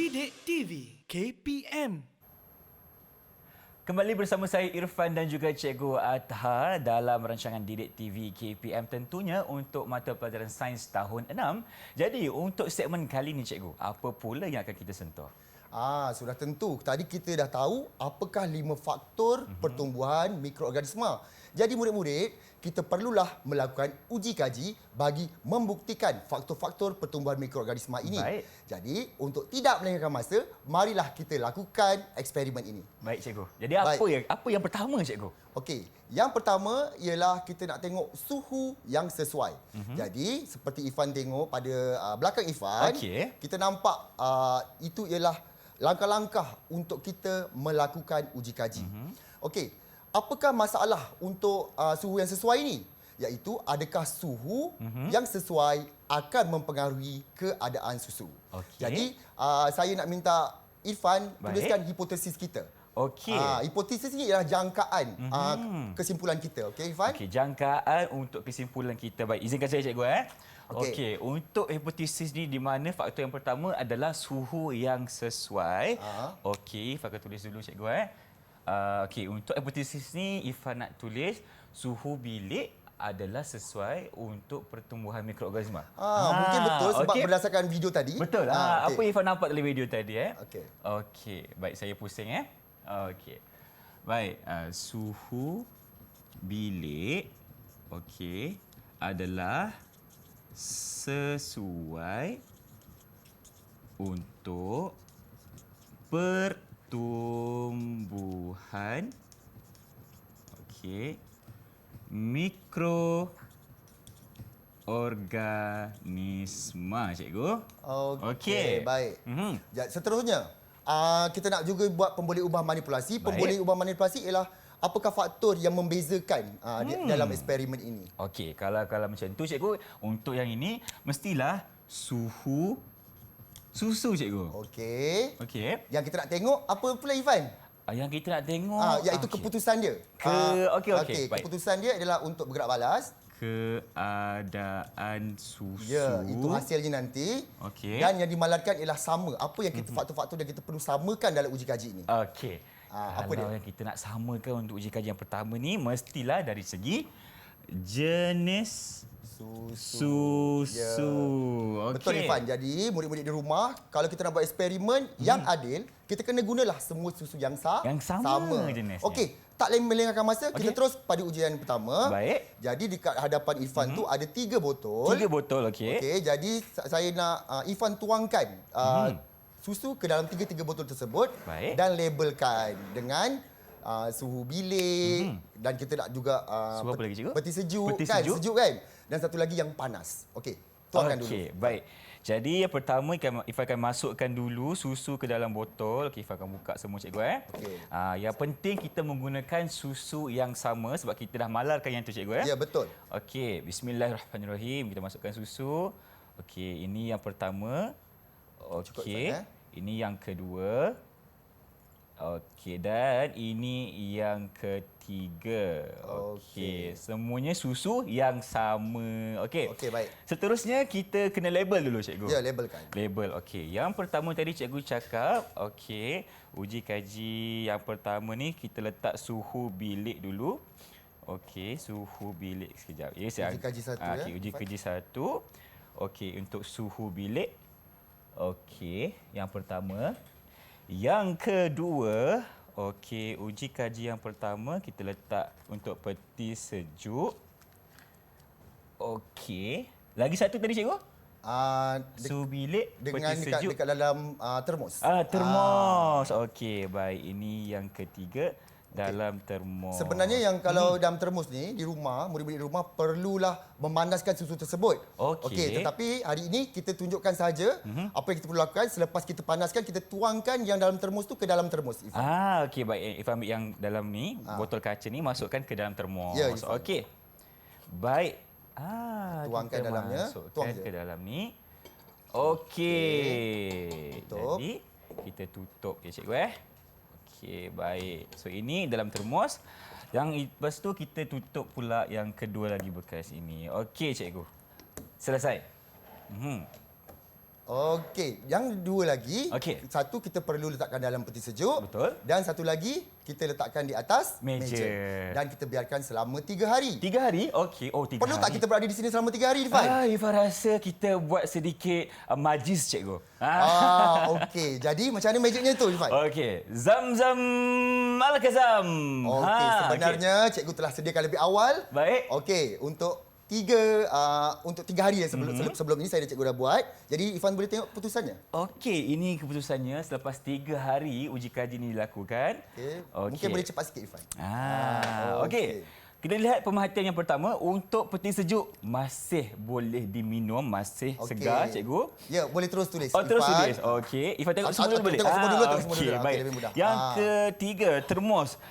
Didik TV KPM. Kembali bersama saya Irfan dan juga Cikgu Athar dalam rancangan Didik TV KPM, tentunya untuk mata pelajaran sains tahun 6. Jadi untuk segmen kali ini Cikgu, apa pula yang akan kita sentuh? Sudah tentu. Tadi kita dah tahu apakah 5 faktor pertumbuhan mikroorganisma. Jadi murid-murid, kita perlulah melakukan uji kaji bagi membuktikan faktor-faktor pertumbuhan mikroorganisma ini. Baik. Jadi untuk tidak melengahkan masa, marilah kita lakukan eksperimen ini. Baik Cikgu. Jadi Baik. apa yang pertama Cikgu? Okey, yang pertama ialah kita nak tengok suhu yang sesuai. Jadi seperti Ifan tengok pada belakang Ifan, Okey. kita nampak itu ialah langkah-langkah untuk kita melakukan uji kaji. Okey, apakah masalah untuk suhu yang sesuai ini? Iaitu adakah suhu yang sesuai akan mempengaruhi keadaan susu. Okey. Jadi saya nak minta Irfan Baik. tuliskan hipotesis kita. Okey. Hipotesis ini ialah jangkaan kesimpulan kita. Okey, Irfan? Okey, jangkaan untuk kesimpulan kita. Baik, izinkan saya Cikgu. Okey. Okey, untuk hipotesis ni di mana faktor yang pertama adalah suhu yang sesuai. Okey, Ifan akan tulis dulu Cikgu. Okey, untuk hipotesis ni Ifan nak tulis suhu bilik adalah sesuai untuk pertumbuhan mikroorganisma. Mungkin betul sebab okey. berdasarkan video tadi. Betul. Okey. Apa Ifan nampak dalam video tadi. Okey. Okey, baik saya pusing. Okey. Baik, suhu bilik adalah sesuai untuk pertumbuhan mikroorganisma, Cikgu. Okey, baik. Seterusnya, kita nak juga buat pemboleh ubah manipulasi. Baik. Pemboleh ubah manipulasi ialah apakah faktor yang membezakan dalam eksperimen ini. Okey, kalau macam tu Cikgu, untuk yang ini mestilah susu Cikgu. Okey. Okey. Yang kita nak tengok apa pula, Ifan? Yang kita nak tengok Iaitu keputusan dia. Okey, baik. Keputusan dia adalah untuk bergerak balas. Keadaan susu. Ya, itu hasilnya nanti. Okey. Dan yang dimalarkan ialah sama. Apa yang kita faktor-faktor yang kita perlu samakan dalam uji kaji ini. Okey. Apa Kalau dia? yang kita nak samakan untuk uji kaji yang pertama ni mestilah dari segi jenis susu. Okey. Betul, Irfan. Jadi, murid-murid di rumah, kalau kita nak buat eksperimen yang adil, kita kena gunalah semua susu yang Yang sama jenisnya. Okey, tak lain melengahkan masa, kita terus pada ujian pertama. Baik. Jadi, dekat hadapan Irfan tu ada 3 botol. 3 botol, okey. Okey, jadi saya nak Irfan tuangkan susu ke dalam 3 botol tersebut. Baik. Dan labelkan dengan suhu bilik dan kita nak juga Suhu apa lagi, Cikgu? peti sejuk Peti kan, sejuk. sejuk kan. Dan satu lagi yang panas. Okey, tuangkan dulu. Okey, baik. Jadi yang pertama Ifan akan masukkan dulu susu ke dalam botol. Okey, Ifan akan buka semua Cikgu. Okey. Yang penting kita menggunakan susu yang sama sebab kita dah malarkan yang tu Cikgu. Ya, betul. Okey, bismillahirrahmanirrahim. Kita masukkan susu. Okey, ini yang pertama. Cukup, Okey. Ifan, Ini yang kedua. Okey, dan ini yang ketiga. Okey, semuanya susu yang sama. Okey. Okey, baik. Seterusnya kita kena label dulu Cikgu. Ya, labelkan. Label, okey. Yang pertama tadi Cikgu cakap, okey, uji kaji yang pertama ni kita letak suhu bilik dulu. Okey, suhu bilik sekejap. Ya, Uji kaji satu, ya. Okey, uji kaji satu. Okey, untuk suhu bilik. Okey, yang pertama. Yang kedua, okey, uji kaji yang pertama kita letak untuk peti sejuk. Okey. Lagi satu tadi Cikgu? Suhu bilik, Dengan peti sejuk. dekat dalam termos. Termos. Okey, baik. Ini yang ketiga dalam termos. Sebenarnya yang kalau dalam termos ni di rumah, murid-murid di rumah perlulah memanaskan susu tersebut. Okey. Tetapi hari ini kita tunjukkan saja apa yang kita perlu lakukan. Selepas kita panaskan, kita tuangkan yang dalam termos tu ke dalam termos, Ifan. Okey, baik. Ifan ambil yang dalam ni, botol kaca ni masukkan ke dalam termos. Ya, Ifan. Okey. Baik. Tuangkan kita dalamnya. Masukkan Tuang je. ke dalam ni. Okey. Tutup. Jadi, kita tutup ya Cikgu. Okey, baik. So ini dalam termos. Yang lepas tu kita tutup pula yang kedua lagi bekas ini. Okey Cikgu. Selesai. Okey, yang dua lagi. Okey. Satu kita perlu letakkan dalam peti sejuk. Betul. Dan satu lagi kita letakkan di atas Meja. Dan kita biarkan selama 3 hari. 3 hari? Okey. Oh, 3 hari. Perlu tak kita berada di sini selama 3 hari, Irfan? Irfan rasa kita buat sedikit majlis, cikgu. Okey. Jadi macam mana magicnya tu, Irfan? Okey. Zam-zam al-kazam. Okey, sebenarnya cikgu telah sediakan lebih awal. Baik. Okey, untuk 3 hari sebelum ini saya dan cikgu dah buat. Jadi Irfan boleh tengok putusannya. Okey, ini keputusannya selepas 3 hari uji kaji ini dilakukan. Okey. Mungkin boleh cepat sikit, Irfan. Okey. Kita lihat pemerhatian yang pertama, untuk peti sejuk masih boleh diminum, masih segar, cikgu. Ya, boleh terus tulis. Terus Irfan. tulis. Okey. Ifan tengok semua dulu boleh? Tengok semua dulu, tengok semua Okey, dulu. baik. Okey, lebih mudah. Yang ketiga, termos.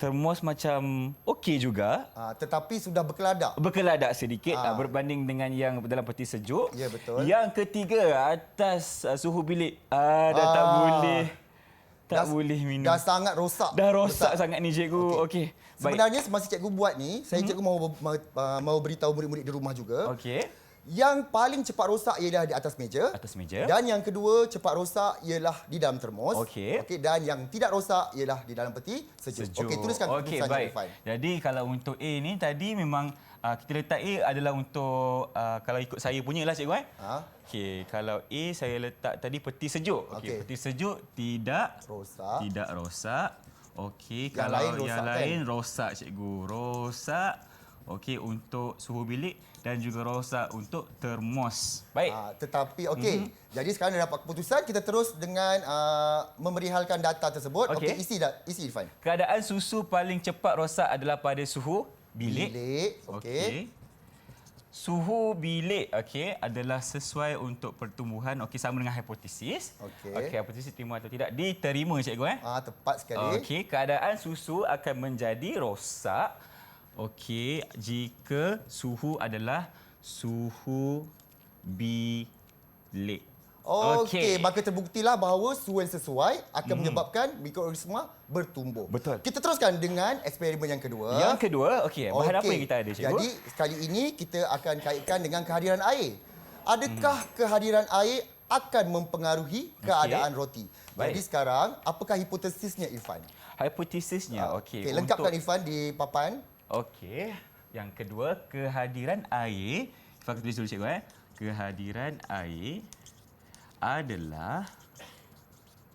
Termos macam okey juga. Tetapi sudah berkeladak. Berkeladak sedikit berbanding dengan yang dalam peti sejuk. Ya, betul. Yang ketiga, atas suhu bilik. Dah tak boleh. Tak boleh minum. Dah sangat rosak. Dah rosak sangat ni, cikgu. Okey. Sebenarnya semasa cikgu buat ni, cikgu mau beritahu murid-murid di rumah juga. Okey. Yang paling cepat rosak ialah di atas meja. Atas meja. Dan yang kedua cepat rosak ialah di dalam termos. Okey. Dan yang tidak rosak ialah di dalam peti sejuk. Okey, tuliskan keputusannya, baik. Irfan. Jadi kalau untuk A ni tadi memang kita letak A adalah untuk kalau ikut saya punya lah, cikgu. Okey, kalau A saya letak tadi peti sejuk. Okey, peti sejuk tidak rosak. Okey, kalau yang lain rosak, cikgu. Rosak. Okey, untuk suhu bilik dan juga rosak untuk termos. Baik. Tetapi okey. Jadi sekarang dah dapat keputusan, kita terus dengan memerihalkan data tersebut. Okey, isi Irfan. Keadaan susu paling cepat rosak adalah pada suhu bilik. Okey. Suhu bilik adalah sesuai untuk pertumbuhan. Okey, sama dengan hipotesis. Okey, hipotesis terima atau tidak diterima, cikgu. Tepat sekali. Okey, keadaan susu akan menjadi rosak. Okey, jika suhu adalah suhu bilik. Okey, maka terbuktilah bahawa suhu yang sesuai akan menyebabkan mikroorganisma bertumbuh. Betul. Kita teruskan dengan eksperimen yang kedua. Yang kedua, bahan apa yang kita ada, cikgu? Jadi, kali ini kita akan kaitkan dengan kehadiran air. Adakah kehadiran air akan mempengaruhi keadaan roti? Baik. Jadi sekarang, apakah hipotesisnya, Irfan? Hipotetesnya, okey. Lengkapkan, Irfan, di papan. Okey. Yang kedua, kehadiran air. Kita tulis dulu, cikgu. Kehadiran air adalah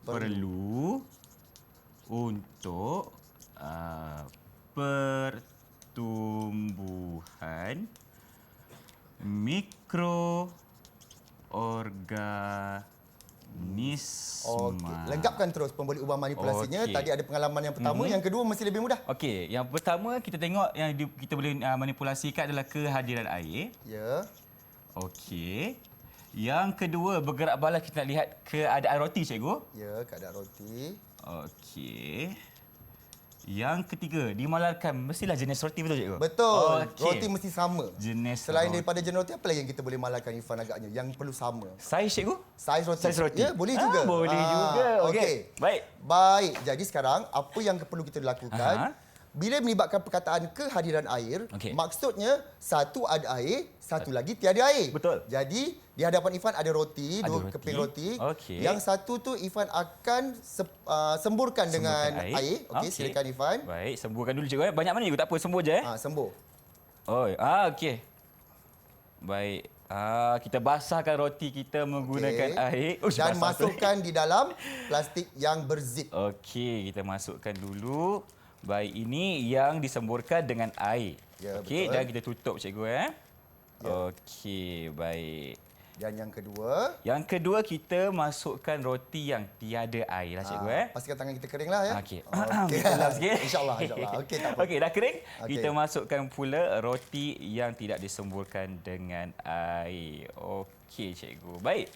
perlu untuk pertumbuhan mikroorganisma. Lengkapkan terus pembalik ubah manipulasinya. Tadi ada pengalaman yang pertama, yang kedua mesti lebih mudah. Okey, yang pertama kita tengok yang kita boleh manipulasikan adalah kehadiran air. Ya. Okey. Yang kedua, bergerak balas kita nak lihat keadaan roti, cikgu. Ya, keadaan roti. Okey. Yang ketiga, dimalarkan mestilah jenis roti, betul, cikgu? Betul. Roti mesti sama. Jenis Selain roti. daripada jenis roti, apa lagi yang kita boleh malarkan, Irfan, agaknya? Yang perlu sama. Saiz, cikgu? Saiz roti. Saiz roti. Ya, boleh juga. Boleh juga. Okey. Baik. Jadi sekarang, apa yang perlu kita lakukan? Bila melibatkan perkataan kehadiran air, maksudnya satu ada air, satu lagi tiada air. Betul. Jadi di hadapan Irfan ada roti, dua keping roti. Yang satu tu Irfan akan semburkan dengan air. Okey, silakan Irfan. Baik, semburkan dulu, cikgu. Banyak mana, cikgu? Tak apa, sembur je. Sembur. Okey. Baik. Kita basahkan roti kita menggunakan air. Dan masukkan di dalam plastik yang berzip. Okey, kita masukkan dulu. Baik, ini yang disemburkan dengan air. Ya, okey, betul. dan kita tutup, cikgu. Okey, baik. Dan yang kedua? Yang kedua, kita masukkan roti yang tiada air lah, cikgu. Pastikan tangan kita kering lah, ya. Okey. Gelap sikit. InsyaAllah. Okey, tak apa. Okey, dah kering. Kita masukkan pula roti yang tidak disemburkan dengan air. Okey, cikgu. Baik.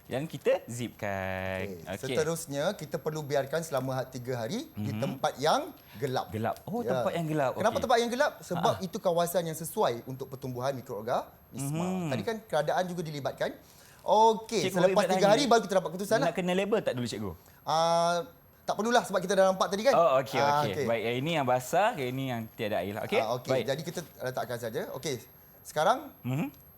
Yang kita zipkan. Seterusnya, kita perlu biarkan selama 3 hari di tempat yang gelap. Tempat yang gelap. Kenapa tempat yang gelap? Sebab itu kawasan yang sesuai untuk pertumbuhan mikroorganisma. Tadi kan keadaan juga dilibatkan. Okey, selepas 3 hari baru kita dapat keputusan. Nak kena label tak dulu, cikgu? Tak perlulah sebab kita dah nampak tadi kan. Okey. Baik, yang ini yang basah, yang ini yang tiada air. Okey. Okey, jadi kita letakkan saja. Okey. Sekarang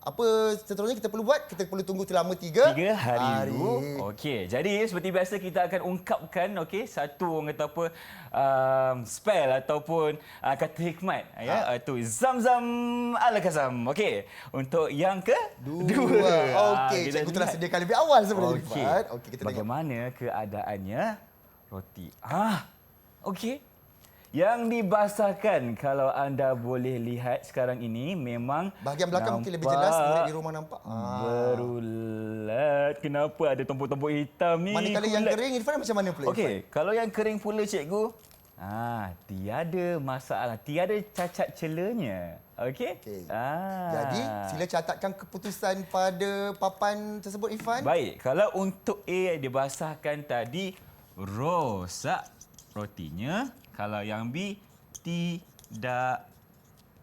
apa seterusnya kita perlu buat? Kita perlu tunggu selama 3 hari dulu. Okey, jadi seperti biasa kita akan ungkapkan satu orang kata apa spell ataupun kata hikmat iaitu Zam-Zam Al-Kazam. Okey, untuk yang kedua. Okey, cikgu telah sediakan lebih awal sebenarnya. Okey, kita tengok. Bagaimana keadaannya roti? Okey. Yang dibasahkan, kalau anda boleh lihat sekarang ini, memang bahagian belakang mungkin lebih jelas, murid di rumah nampak. Berulat. Kenapa ada tombok-tombok hitam ni? Manakala yang kering, Irfan macam mana pula? Okey, kalau yang kering pula cikgu, tiada masalah, tiada cacat celanya. Okey? Jadi, sila catatkan keputusan pada papan tersebut, Irfan. Baik, kalau untuk A dibasahkan tadi, rosak rotinya. Kalau yang B, tidak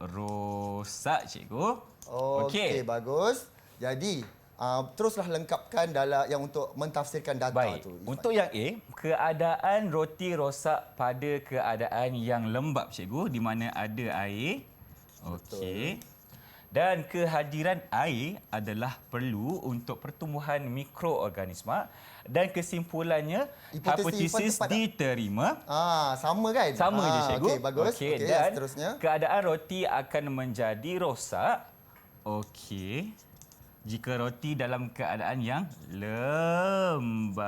rosak, cikgu. Okey, bagus. Jadi, teruslah lengkapkan dalam yang untuk mentafsirkan data tu. Irfan. Untuk yang A, keadaan roti rosak pada keadaan yang lembab, cikgu, di mana ada air. Okey. Dan kehadiran air adalah perlu untuk pertumbuhan mikroorganisma, dan kesimpulannya hipotesis diterima. Sama kan? Sama je, cikgu. Okey, bagus. Okey, Okey, dan seterusnya. keadaan roti akan menjadi rosak. Okey. Jika roti dalam keadaan yang lembab.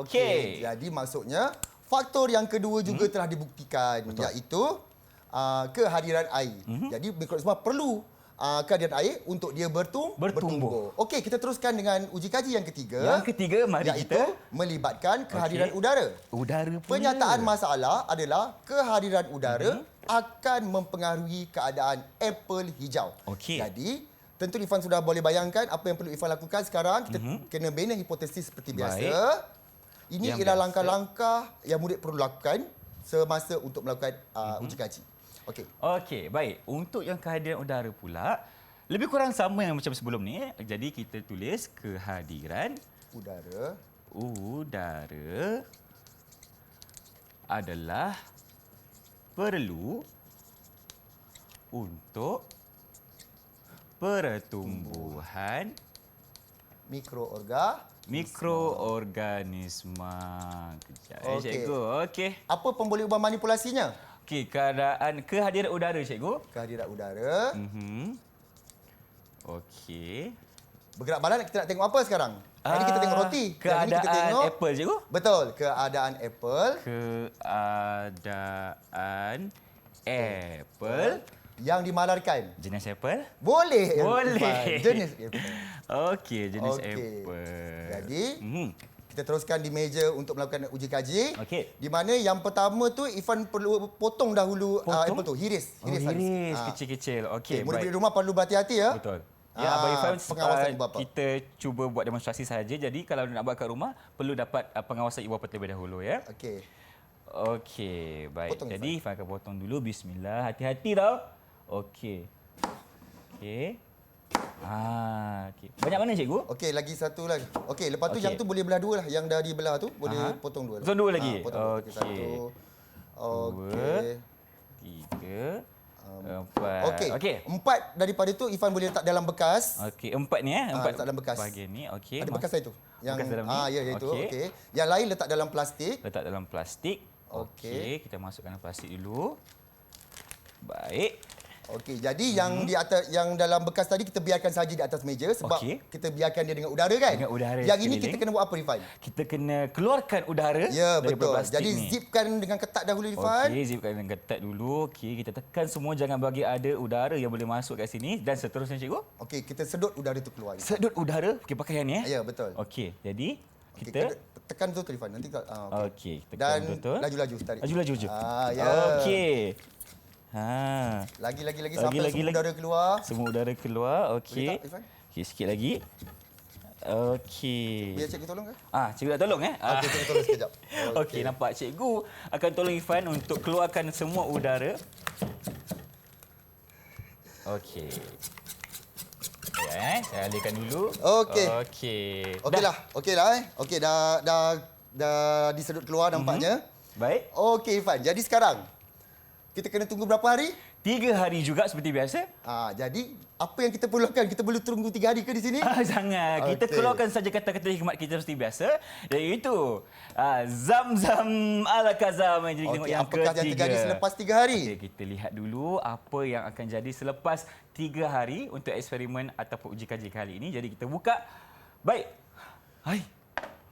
Okey. Jadi maksudnya faktor yang kedua juga telah dibuktikan, iaitu kehadiran air. Jadi mikroorganisma perlu kehadiran air untuk dia bertumbuh. Okey, kita teruskan dengan uji kaji yang ketiga. Yang ketiga, mari iaitu kita melibatkan kehadiran udara. Udara pula. Penyataan masalah adalah kehadiran udara akan mempengaruhi keadaan apple hijau. Okey. Jadi, tentu Irfan sudah boleh bayangkan apa yang perlu Irfan lakukan sekarang. Kita kena bina hipotesis seperti biasa. Ini Yang ialah biasa. langkah-langkah yang murid perlu lakukan semasa untuk melakukan uji kaji. Okey. Okey, baik. Untuk yang kehadiran udara pula, lebih kurang sama yang macam sebelum ni. Jadi kita tulis kehadiran Udara adalah perlu untuk pertumbuhan mikroorganisma. Kejap, cikgu. Okey. Apa pemboleh ubah manipulasinya? Okey, kehadiran udara, cikgu. Kehadiran udara. Okey. Bergerak badan, kita nak tengok apa sekarang? Ini kita tengok roti. Yang ini Keadaan kita tengok apple, cikgu. Betul, keadaan apple. Keadaan apple. Yang dimalarkan. Jenis apple? Boleh. Boleh. Jenis apple. Okey, jenis Okey. apple. Jadi, kita teruskan di meja untuk melakukan uji kaji. Okey. Di mana yang pertama tu Irfan perlu potong dahulu apple tu. Hiris. Hiris habis. kecil-kecil. Okey, murid-murid baik. rumah perlu berhati-hati ya. Betul. Ya, Abang Irfan, pengawasan ibu bapa. kita cuba buat demonstrasi saja. Jadi kalau nak buat kat rumah, perlu dapat pengawasan ibu bapa terlebih dahulu ya. Okey. Okey, baik. Potong, Jadi Irfan akan potong dulu. Bismillah. Hati-hati tau. Okey. Okey. Okey. Banyak mana, cikgu? Okey, lagi satu lagi. Okey, lepas tu Okey. yang tu boleh belah dua lah. Yang dah dibelah tu boleh potong dua. Potong dua lagi? Potong dua. Okey. Satu. Okey. 3, 4. Okey. Okey. 4 daripada tu Irfan boleh letak dalam bekas. Okey, 4 ni 4 letak dalam bekas. bahagian ni. Okey. Ada bekas itu. Yang Bekas dalam ni? ya itu. Okey. Okey. Yang lain letak dalam plastik. Letak dalam plastik. Okey. Kita masukkan dalam plastik dulu. Baik. Okey, jadi yang di atas, yang dalam bekas tadi kita biarkan saja di atas meja sebab kita biarkan dia dengan udara kan? Dengan udara Yang ini sekeliling. kita kena buat apa, Irfan? Kita kena keluarkan udara Ya, daripada betul. plastik Jadi ni. zipkan dengan ketat dahulu, Irfan. Okey, zipkan dengan ketat dulu. Okey, kita tekan semua, jangan bagi ada udara yang boleh masuk kat sini. Dan seterusnya, cikgu. Okey, kita sedut udara itu keluar. Irfan. Sedut udara pakai pakaian ni. Ya, betul. Okey, jadi Okey, kita tekan betul, Irfan. Nanti okey, tekan Dan betul. laju-laju tarik. Laju-laju je. Ya. Okey. Lagi sampai semua udara keluar. Semua udara keluar. Boleh Okey. tak, Irfan? Okey, sikit lagi. Okey. Biar cikgu tolong ke? Cikgu nak tolong Okey, cikgu tolong sekejap. Okey, nampak cikgu akan tolong Irfan untuk keluarkan semua udara. Okey. Ya, saya alihkan dulu. Okey. Okey. Okeylah. Okey, dah disedut keluar nampaknya. Baik. Okey, Irfan. Jadi sekarang kita kena tunggu berapa hari? 3 hari juga seperti biasa. Jadi apa yang kita perlu lakukan? Kita boleh tunggu 3 hari ke di sini? Jangan. Kita keluarkan saja kata-kata hikmat kita seperti biasa, iaitu Zam-Zam ala Kazam. Jadi tengok yang apakah yang terjadi selepas 3 hari? Okey, kita lihat dulu apa yang akan jadi selepas 3 hari untuk eksperimen ataupun uji kaji kali ini. Jadi kita buka. Baik. Hai.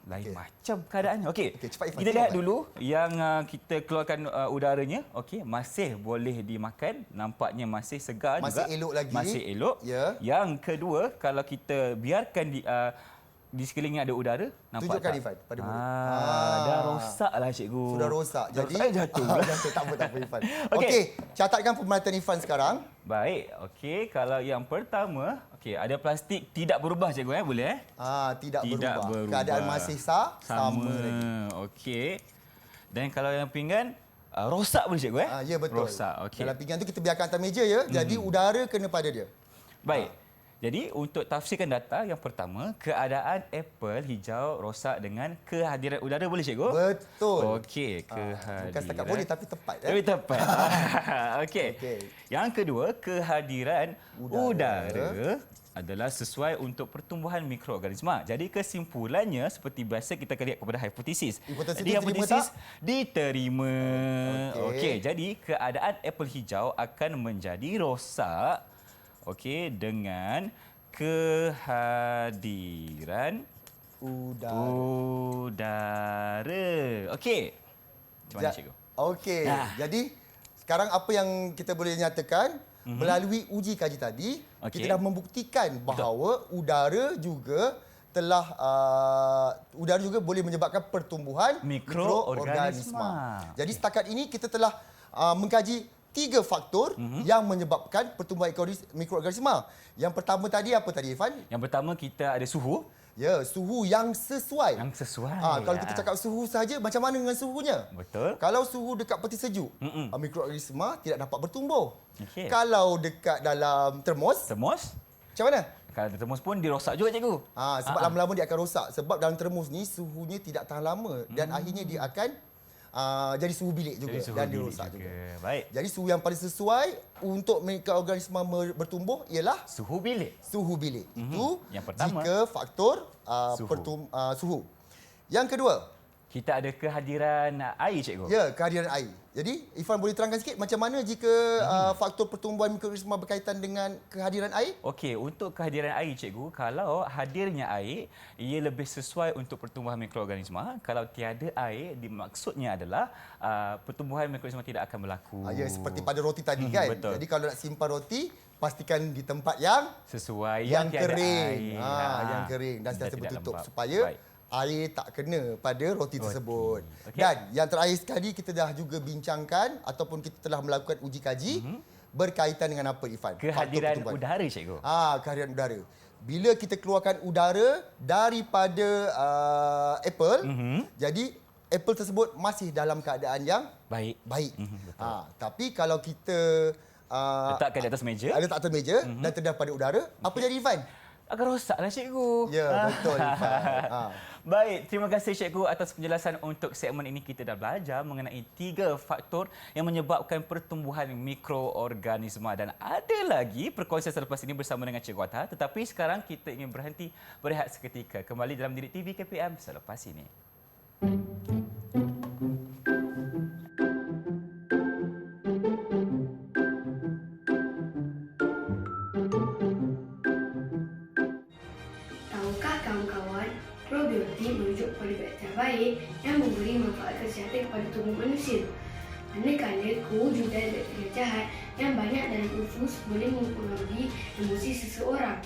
Lain macam keadaannya. Okey. Cepat Ifan. Kita lihat dulu yang kita keluarkan udaranya. Okey, masih boleh dimakan. Nampaknya masih segar juga. Masih elok lagi. Masih elok. Ya. Yang kedua, kalau kita biarkan di sekelilingnya ada udara, nampak Tunjukkan tak? Ifan pada mulut. Dah rosaklah cikgu. Sudah rosak. Jadi jatuh. jatuh. Tak apa Ifan. Okey. Okey, catatkan permatan Ifan sekarang. Baik. Okey, kalau yang pertama, ada plastik tidak berubah cikgu boleh Tidak Tidak berubah. berubah. Keadaan masih sama lagi. Okey. Dan kalau yang pinggan rosak boleh cikgu Ya betul. Rosak. Okey. Dalam pinggan tu kita biarkan atas meja ya. Jadi udara kena pada dia. Baik. Jadi untuk tafsirkan data yang pertama, keadaan apple hijau rosak dengan kehadiran udara boleh cikgu? Betul. Okey, kehadiran. Bukan setakat boleh tapi tepat. Tapi tepat. Okey. Yang kedua, kehadiran udara adalah sesuai untuk pertumbuhan mikroorganisma. Jadi kesimpulannya seperti biasa kita akan lihat kepada hipotesis. Jadi hipotesis diterima. Okey, jadi keadaan apple hijau akan menjadi rosak dengan kehadiran udara. Okey. Macam mana cikgu? Okey. Jadi sekarang apa yang kita boleh nyatakan melalui uji kaji tadi, kita dah membuktikan bahawa udara juga telah udara juga boleh menyebabkan pertumbuhan mikroorganisma. Jadi setakat ini kita telah mengkaji 3 faktor yang menyebabkan pertumbuhan mikroorganisma. Yang pertama tadi apa tadi Ifan? Yang pertama kita ada suhu. Ya, suhu yang sesuai. Yang sesuai. Kalau kita cakap suhu saja, macam mana dengan suhunya? Betul. Kalau suhu dekat peti sejuk, mikroorganisma tidak dapat bertumbuh. Okey. Kalau dekat dalam termos, macam mana? Kalau termos pun dirosak juga cikgu. Sebab lama-lama dia akan rosak. Sebab dalam termos ni suhunya tidak tahan lama dan akhirnya dia akan jadi suhu bilik juga dan dirosak juga. Baik. Jadi suhu yang paling sesuai untuk mikroorganisma bertumbuh ialah Suhu bilik. Suhu bilik. Itu yang pertama. Jika faktor suhu. Yang kedua, kita ada kehadiran air cikgu. ya, kehadiran air. Jadi Ifan boleh terangkan sikit macam mana jika faktor pertumbuhan mikroorganisma berkaitan dengan kehadiran air? Okey, untuk kehadiran air cikgu, kalau hadirnya air, ia lebih sesuai untuk pertumbuhan mikroorganisma. Kalau tiada air, maksudnya adalah pertumbuhan mikroorganisma tidak akan berlaku. Ya, seperti pada roti tadi kan. Betul. Jadi kalau nak simpan roti, pastikan di tempat yang Sesuai yang tiada kering. air. Yang kering dan sentiasa tidak bertutup lembab. supaya Baik. air tak kena pada roti tersebut. Okey. Dan yang terakhir sekali kita dah juga bincangkan ataupun kita telah melakukan uji kaji berkaitan dengan apa Ifan? Kehadiran Faktor pertumbuhan. udara cikgu. Kehadiran udara. Bila kita keluarkan udara daripada apple, jadi apple tersebut masih dalam keadaan yang Baik. baik. Tapi kalau kita Letakkan di atas meja. ada tak atas meja dan terdapat pada udara, apa jadi Ifan? Akan rosaklah cikgu. Ya, betul Ifan. Baik, terima kasih cikgu atas penjelasan untuk segmen ini. Kita dah belajar mengenai 3 faktor yang menyebabkan pertumbuhan mikroorganisma dan ada lagi perkongsian selepas ini bersama dengan Cikgu Atta. Tetapi sekarang kita ingin berhenti berehat seketika. Kembali dalam Didik TV KPM selepas ini. Tahukah kawan-kawan, probiotik merujuk kepada bakteria baik yang memberi manfaat kesihatan kepada tubuh manusia. Manakala kewujudan bakteria jahat yang banyak dalam infus boleh mempengaruhi emosi seseorang.